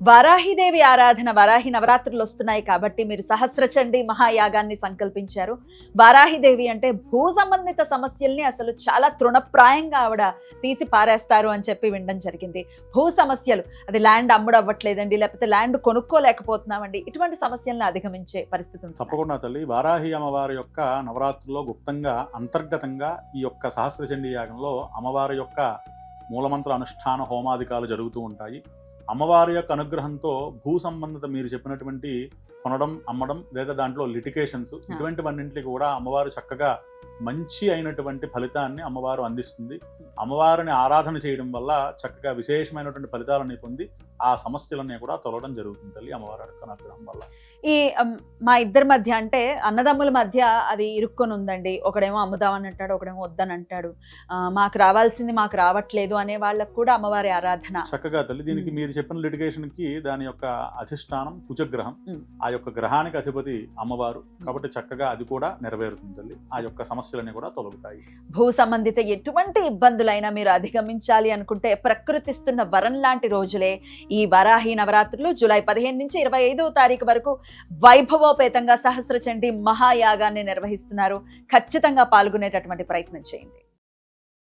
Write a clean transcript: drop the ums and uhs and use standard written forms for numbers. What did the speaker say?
వారాహిదేవి ఆరాధన, వారాహి నవరాత్రులు వస్తున్నాయి కాబట్టి మీరు సహస్రచండి మహాయాగాన్ని సంకల్పించారు. వారాహిదేవి అంటే భూ సంబంధిత సమస్యల్ని అసలు చాలా తృణప్రాయంగా ఆవిడ తీసి పారేస్తారు అని చెప్పి వినడం జరిగింది. భూ సమస్యలు, అది ల్యాండ్ అమ్ముడవ్వట్లేదండి, లేకపోతే ల్యాండ్ కొనుక్కోలేకపోతున్నామండి, ఇటువంటి సమస్యలను అధిగమించే పరిస్థితి ఉంది. తప్పకుండా తల్లి, వారాహి అమ్మవారి యొక్క నవరాత్రుల్లో గుప్తంగా అంతర్గతంగా ఈ యొక్క సహస్రచండీ యాగంలో అమ్మవారి యొక్క మూలమంత్ర అనుష్ఠాన హోమాదికాలు జరుగుతూ ఉంటాయి. అమ్మవారి యొక్క అనుగ్రహంతో భూ సంబంధిత మీరు చెప్పినటువంటి కొనడం, అమ్మడం లేదా దాంట్లో లిటికేషన్స్ ఇటువంటివన్నింటికి కూడా అమ్మవారు చక్కగా మంచి అయినటువంటి ఫలితాన్ని అమ్మవారు అందిస్తుంది. అమ్మవారిని ఆరాధన చేయడం వల్ల చక్కగా విశేషమైనటువంటి ఫలితాలని పొంది ఆ సమస్యలన్నీ కూడా తొలగడం జరుగుతుంది తల్లి అమ్మవారి యొక్క అనుగ్రహం వల్ల. ఈ మా ఇద్దరి మధ్య అంటే అన్నదమ్ముల మధ్య అది ఇరుక్కొని ఉందండి. ఒకడేమో అమ్ముదామని అంటాడు, ఒకడేమో వద్దని అంటాడు. మాకు రావాల్సింది మాకు రావట్లేదు అనే వాళ్ళకు కూడా అమ్మవారి ఆరాధన చక్కగా తల్లి. దీనికి మీరు చెప్పిన లిటిగేషన్ కి దాని యొక్క అధిష్టానం కుజగ్రహం, ఆ యొక్క గ్రహానికి అధిపతి అమ్మవారు కాబట్టి చక్కగా అది కూడా నెరవేరుతుంది తల్లి. ఆ యొక్క సమస్యలన్నీ కూడా తొలగుతాయి. భూ సంబంధిత ఎటువంటి ఇబ్బందులైనా మీరు అధిగమించాలి అనుకుంటే ప్రకృతిస్తున్న వరం లాంటి రోజులే ఈ వారాహి నవరాత్రులు. జూలై 15 నుంచి 25వ తారీఖు వరకు వైభవోపేతంగా సహస్రచండీ మహాయాగాన్ని నిర్వహిస్తున్నారు. ఖచ్చితంగా పాల్గొనేటటువంటి ప్రయత్నం చేయండి.